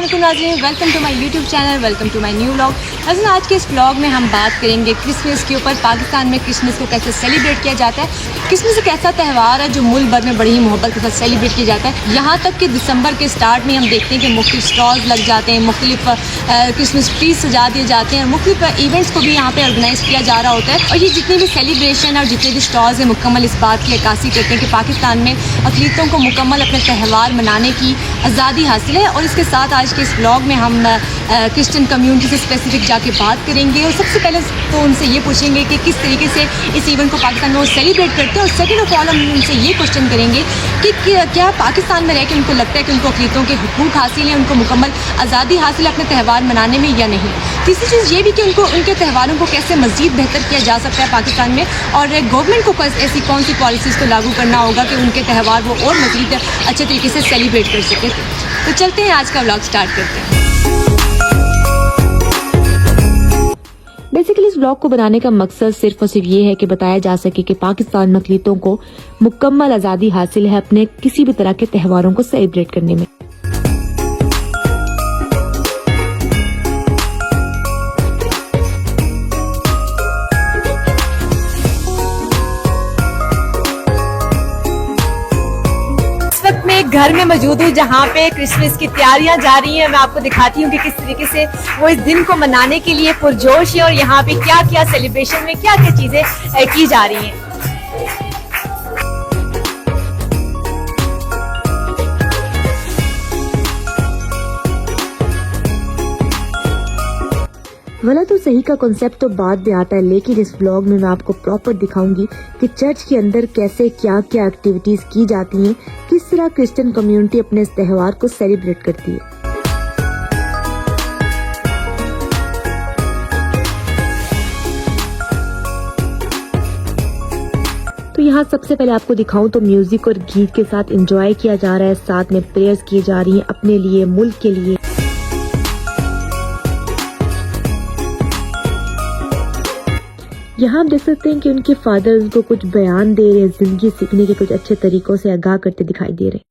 नाज़रीन, welcome to my YouTube channel, welcome to my new vlog. नाज़रीन, आज के इस व्लॉग में हम बात करेंगे क्रिसमस के ऊपर। पाकिस्तान में क्रिसमस को कैसे सेलिब्रेट किया जाता है। क्रिसमस एक ऐसा त्यौहार है जो मुल्क भर में बड़ी ही मोहब्बत के साथ सेलिब्रेट किया जाता है। यहाँ तक कि दिसंबर के स्टार्ट में हम देखते हैं कि मुख्तलिफ स्टॉल्स लग जाते हैं, मुख्तलिफ क्रिसमस ट्रीज सजा दिए जाते हैं और मुख्तलिफ इवेंट्स को भी यहाँ पर ऑर्गेनाइज़ किया जा रहा होता है। और ये जितने भी सेलिब्रेशन और जितने भी स्टॉल्स हैं मुकम्मल इस बात की अक्कासी करते हैं कि पाकिस्तान में अक़लीतों को मुकम्मल अपने त्यौहार मनाने की आज़ादी हासिल है। और इसके साथ आज के इस व्लॉग में हम क्रिश्चियन कम्युनिटी से स्पेसिफिक जाके बात करेंगे और सबसे पहले तो उनसे ये पूछेंगे कि किस तरीके से इस इवेंट को पाकिस्तान में वो सेलिब्रेट करते हैं। और सेकंड ऑफ ऑल हम उनसे ये क्वेश्चन करेंगे कि क्या पाकिस्तान में रह के उनको लगता है कि उनको अक़लीतों के हुकूक हासिल है, उनको मुकम्मल आज़ादी हासिल है अपने त्यौहार मनाने में या नहीं। तीसरी चीज़ ये भी कि उनको उनके त्यौहारों को कैसे मज़ीद बेहतर किया जा सकता है पाकिस्तान में, और गवर्नमेंट को ऐसी कौन सी पॉलिसीज़ को लागू करना होगा कि उनके त्यौहार वो और मज़ीद अच्छे तरीके से सेलिब्रेट कर सके। तो चलते हैं, आज का व्लॉग स्टार्ट करते हैं। बेसिकली इस व्लॉग को बनाने का मकसद सिर्फ और सिर्फ ये है कि बताया जा सके कि पाकिस्तान में अक़लीतों को मुकम्मल आज़ादी हासिल है अपने किसी भी तरह के त्योहारों को सेलिब्रेट करने में। घर में मौजूद हूँ जहाँ पे क्रिसमस की तैयारियां जा रही हैं। मैं आपको दिखाती हूँ कि किस तरीके से वो इस दिन को मनाने के लिए पुरजोश है और यहाँ पे क्या क्या सेलिब्रेशन में क्या क्या चीजें की जा रही हैं। गलत और सही का कॉन्सेप्ट तो बाद में आता है, लेकिन इस व्लॉग में मैं आपको प्रॉपर दिखाऊंगी कि चर्च के अंदर कैसे क्या क्या एक्टिविटीज की जाती हैं, किस तरह क्रिश्चियन कम्युनिटी अपने इस त्यौहार को सेलिब्रेट करती है। तो यहाँ सबसे पहले आपको दिखाऊं तो म्यूजिक और गीत के साथ एंजॉय किया जा रहा है, साथ में प्रेयर्स की जा रही हैं अपने लिए, मुल्क के लिए। यहाँ आप देख सकते हैं कि उनके फादर उनको कुछ बयान दे रहे हैं, जिंदगी सीखने के कुछ अच्छे तरीकों से आगाह करते दिखाई दे रहे हैं।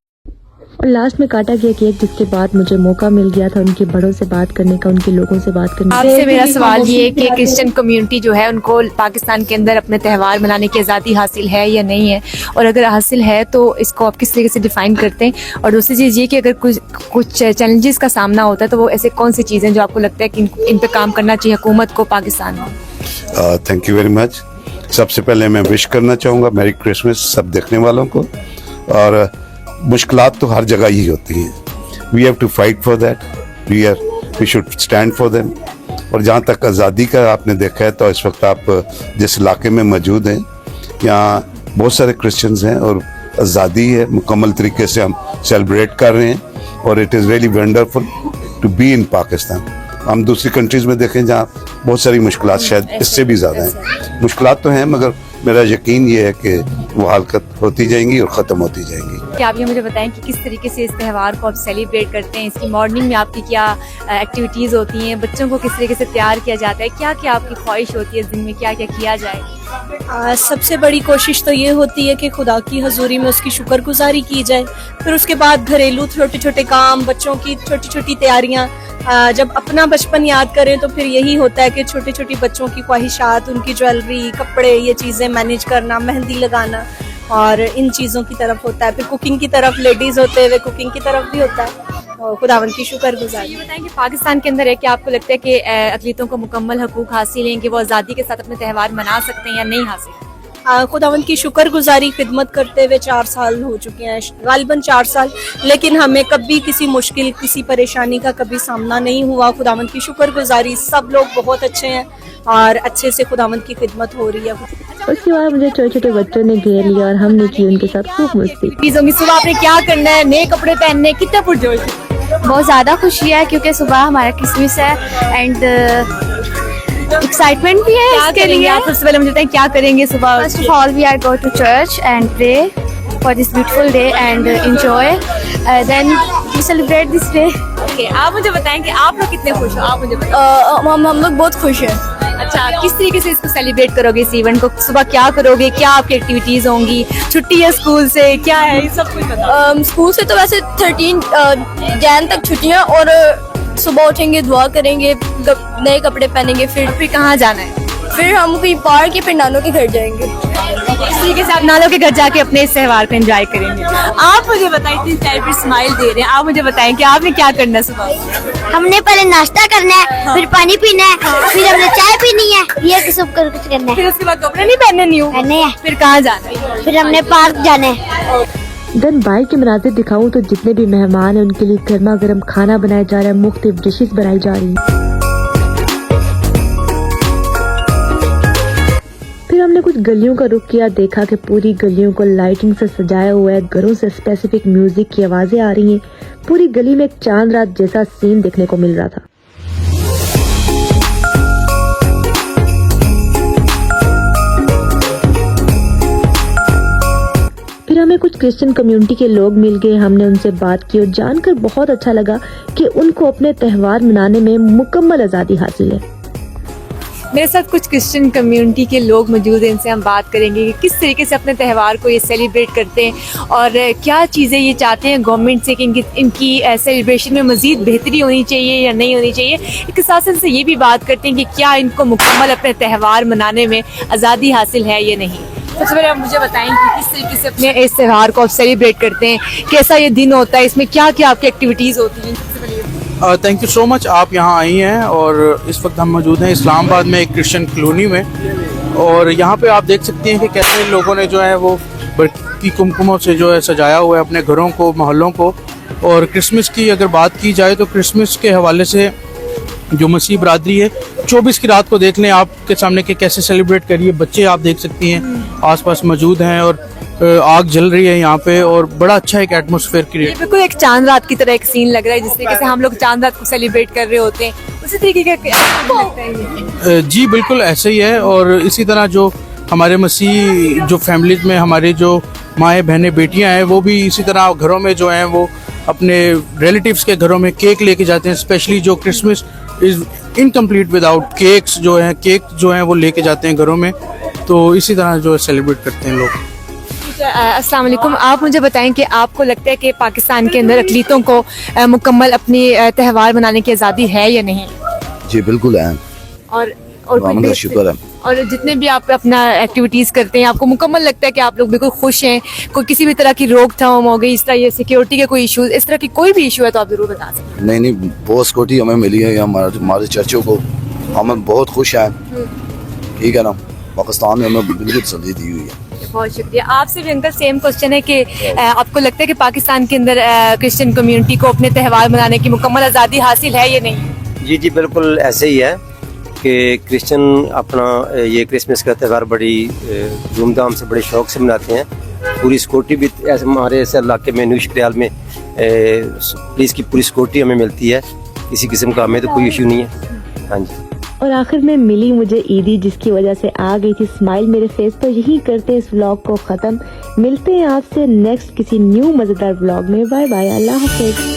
और लास्ट में काटा गया केक, जिसके बाद मुझे मौका मिल गया था उनके बड़ों से बात करने का, उनके लोगों से बात करने का। आपसे मेरा सवाल ये है कि क्रिश्चियन कम्युनिटी जो है उनको पाकिस्तान के अंदर अपने त्यौहार मनाने की आज़ादी हासिल है या नहीं है, और अगर हासिल है तो इसको आप किस तरीके से डिफाइन करते हैं। और दूसरी चीज़ ये कि अगर कुछ चैलेंजेस का सामना होता है तो वो ऐसे कौन सी चीज़ें जो आपको लगता है कि इन पर काम करना चाहिए हुकूमत को पाकिस्तान में। Thank you very much. सबसे पहले मैं विश करना चाहूँगा मैरी क्रिसमस सब देखने वालों को। और मुश्किलात तो हर जगह ही होती हैं, we have to fight for that, we should stand for them. और जहाँ तक आज़ादी का आपने देखा है तो इस वक्त आप जिस इलाके में मौजूद हैं यहाँ बहुत सारे क्रिश्चियंस हैं और आज़ादी है, मुकम्मल तरीके से हम सेलिब्रेट कर रहे हैं और it is really wonderful to be in Pakistan. हम दूसरी कंट्रीज़ में देखें जहाँ बहुत सारी मुश्किलात शायद इससे भी ज़्यादा हैं। मुश्किलात तो हैं मगर मेरा यकीन ये है कि वो हरकत होती जाएंगी और ख़त्म होती जाएंगी। क्या आप ये मुझे बताएं कि किस तरीके से इस त्यौहार को आप सेलिब्रेट करते हैं, इसकी मॉर्निंग में आपकी क्या एक्टिविटीज़ होती हैं, बच्चों को किस तरीके से तैयार किया जाता है, क्या क्या आपकी ख्वाहिश होती है दिन में क्या क्या किया जाए। सबसे बड़ी कोशिश तो ये होती है कि खुदा की हजूरी में उसकी शुक्रगुजारी की जाए। फिर उसके बाद घरेलू छोटे छोटे काम, बच्चों की छोटी छोटी तैयारियां। जब अपना बचपन याद करें तो फिर यही होता है कि छोटी छोटी बच्चों की ख्वाहिशात, उनकी ज्वेलरी, कपड़े, ये चीज़ें मैनेज करना, मेहंदी लगाना और इन चीज़ों की तरफ होता है। फिर कुकिंग की तरफ लेडीज़ होते हुए कुकिंग की तरफ भी होता है। खुदावंद की शुक्रगुजारी। बताएं कि पाकिस्तान के अंदर है कि आपको लगता है कि अक़लीतों को मुकम्मल हकूक हासिल हैं कि वो आज़ादी के साथ अपने त्यौहार मना सकते हैं या नहीं हासिल। खुदावंद की शुक्रगुजारी खिदमत करते हुए 4 साल हो चुके हैं, गालिबन 4 साल, लेकिन हमें कभी किसी मुश्किल, किसी परेशानी का कभी सामना नहीं हुआ। खुदावंद की शुक्रगुजारी, सब लोग बहुत अच्छे हैं और अच्छे से खुदावंद की खिदमत हो रही है। उसके बाद मुझे छोटे छोटे बच्चों ने घेर लिया और हमने की उनके साथ खूब मस्ती। चीज़ों की सुबह आपने क्या करना है, नए कपड़े पहनने, कितना पुरजोश है। बहुत ज़्यादा खुशी है क्योंकि सुबह हमारा क्रिसमस है एंड एक्साइटमेंट भी है इसके लिए। आप सबसे पहले मुझे बताएं क्या करेंगे सुबह। First of all we are go to church and pray for this beautiful day and enjoy, then we celebrate this day. Okay, आप मुझे बताएं कि आप लोग कितने खुश हो। आप मुझे बताएं। हम लोग बहुत खुश हैं। अच्छा, किस तरीके से इसको सेलिब्रेट करोगे इस इवेंट को? सुबह क्या करोगे, क्या आपकी एक्टिविटीज होंगी, छुट्टी है स्कूल से, क्या है, ये सब कुछ बताओ। स्कूल से तो वैसे 13 जैन तक छुट्टियां, और सुबह उठेंगे, दुआ करेंगे, नए कपड़े पहनेंगे, फिर कहाँ जाना है? फिर हम कोई पार्क या फिर नानों के घर जाएंगे। इस तरीके से आप नालों के घर जाके अपने इस त्योहार को एंजॉय करेंगे। आप मुझे बताएं, इतनी टाइम पर स्माइल दे रहे हैं, आप मुझे बताएं कि आपने क्या करना है सुबह? हमने पहले नाश्ता करना है, फिर पानी पीना है, फिर हमने चाय पीनी है, ये सब कर कुछ करना है। फिर उसके बाद कपड़े नहीं पहनने न्यू पहनने हैं, फिर कहाँ जाना है? फिर हमने पार्क जाना है। देन बाहर के मनाजिर दिखाऊं तो जितने भी मेहमान हैं उनके लिए गर्मा गर्म खाना बनाया जा रहा है, मुख्तलिफ डिशेस बनाई जा रही हैं। फिर हमने कुछ गलियों का रुख किया, देखा कि पूरी गलियों को लाइटिंग से सजाया हुआ है, घरों से स्पेसिफिक म्यूजिक की आवाजें आ रही हैं, पूरी गली में एक चांद रात जैसा सीन देखने को मिल रहा था। फिर हमें कुछ क्रिश्चियन कम्युनिटी के लोग मिल गए, हमने उनसे बात की और जानकर बहुत अच्छा लगा कि उनको अपने त्यौहार मनाने में मुकम्मल आज़ादी हासिल है। मेरे साथ कुछ क्रिश्चियन कम्युनिटी के लोग मौजूद हैं, इनसे हम बात करेंगे कि किस तरीके से अपने त्यौहार को ये सेलिब्रेट करते हैं और क्या चीज़ें ये चाहते हैं गवर्नमेंट से कि इनकी सेलिब्रेशन में मज़ीद बेहतरी होनी चाहिए या नहीं होनी चाहिए। इसके साथ साथ ये भी बात करते हैं कि क्या इनको मुकम्मल अपने त्यौहार मनाने में आज़ादी हासिल है या नहीं। सबसे पहले आप मुझे बताएं कि किस तरीके से अपने इस त्यौहार को आप सेलिब्रेट करते हैं, कैसा ये दिन होता है, इसमें क्या क्या आपकी एक्टिविटीज़ होती हैं? थैंक यू सो मच, आप यहाँ आई हैं और इस वक्त हम मौजूद हैं इस्लामाबाद में एक क्रिश्चियन कॉलोनी में, और यहाँ पे आप देख सकती हैं कि कैसे लोगों ने जो है वो बरकी कुमकुमों से जो है सजाया हुआ है अपने घरों को, मोहल्लों को। और क्रिसमस की अगर बात की जाए तो क्रिसमस के हवाले से जो मसीह बरादरी है 24 की रात को देख लें आपके सामने कि कैसे सेलिब्रेट करिए। बच्चे आप देख सकती हैं आसपास मौजूद हैं और आग जल रही है यहाँ पे, और बड़ा अच्छा एक एटमॉस्फेयर क्रिएट। बिल्कुल एक चांद रात की तरह एक सीन लग रहा है, जिस तरीके से हम लोग चांद रात को सेलिब्रेट कर रहे होते हैं, उसी तरीके का लगता है। जी बिल्कुल ऐसे ही है। और इसी तरह जो हमारे मसीह जो फैमिलीज में हमारे जो माएँ बहनें बेटियाँ हैं वो भी इसी तरह घरों में जो हैं वो अपने रिलेटिव्स के घरों में केक लेके जाते हैं। स्पेशली जो Christmas is incomplete without cakes, जो हैं केक जो हैं वो लेके जाते हैं घरों में। तो इसी तरह जो सेलिब्रेट करते हैं लोग। अस्सलाम वालेकुम, आप मुझे बताएं कि आपको लगता है कि पाकिस्तान के अंदर अक़लीतों को मुकम्मल अपनी त्यौहार मनाने की आज़ादी है या नहीं? जी बिल्कुल है, और भगवान का शुक्र है। और जितने भी आप अपना एक्टिविटीज़ करते हैं आपको मुकम्मल लगता है कि आप लोग बिल्कुल खुश हैं, कोई किसी भी तरह की रोकथाम हो गई, इस तरह ये सिक्योरिटी के कोई इशू, इस तरह की कोई भी इशू है तो आप ज़रूर बता सकते हैं। नहीं, बहुत सिक्योरिटी हमें मिली है हमारे चर्चों को, हम बहुत खुश हैं। ठीक है ना, पाकिस्तान में हमें बिल्कुल तसल्ली दी हुई है। बहुत शुक्रिया। आपसे भी अंकल सेम क्वेश्चन है कि आपको लगता है कि पाकिस्तान के अंदर क्रिश्चियन कम्युनिटी को अपने त्यौहार मनाने की मुकम्मल आज़ादी हासिल है या नहीं? जी बिल्कुल ऐसे ही है कि क्रिश्चियन अपना ये क्रिसमस का त्यौहार बड़ी धूमधाम से, बड़े शौक से मनाते हैं। पूरी सिक्योरिटी भी ऐसे हमारे ऐसे इलाके में न्यूश क्रियाल में पुलिस की पूरी सिक्योरिटी हमें मिलती है, किसी किस्म का हमें तो कोई इशू नहीं है। हाँ जी। और आखिर में मिली मुझे ईदी, जिसकी वजह से आ गई थी स्माइल मेरे फेस पर। यही करते इस व्लॉग को ख़त्म। मिलते हैं आपसे नेक्स्ट किसी न्यू मज़ेदार व्लॉग में। बाय बाय, अल्लाह हाफ़िज़।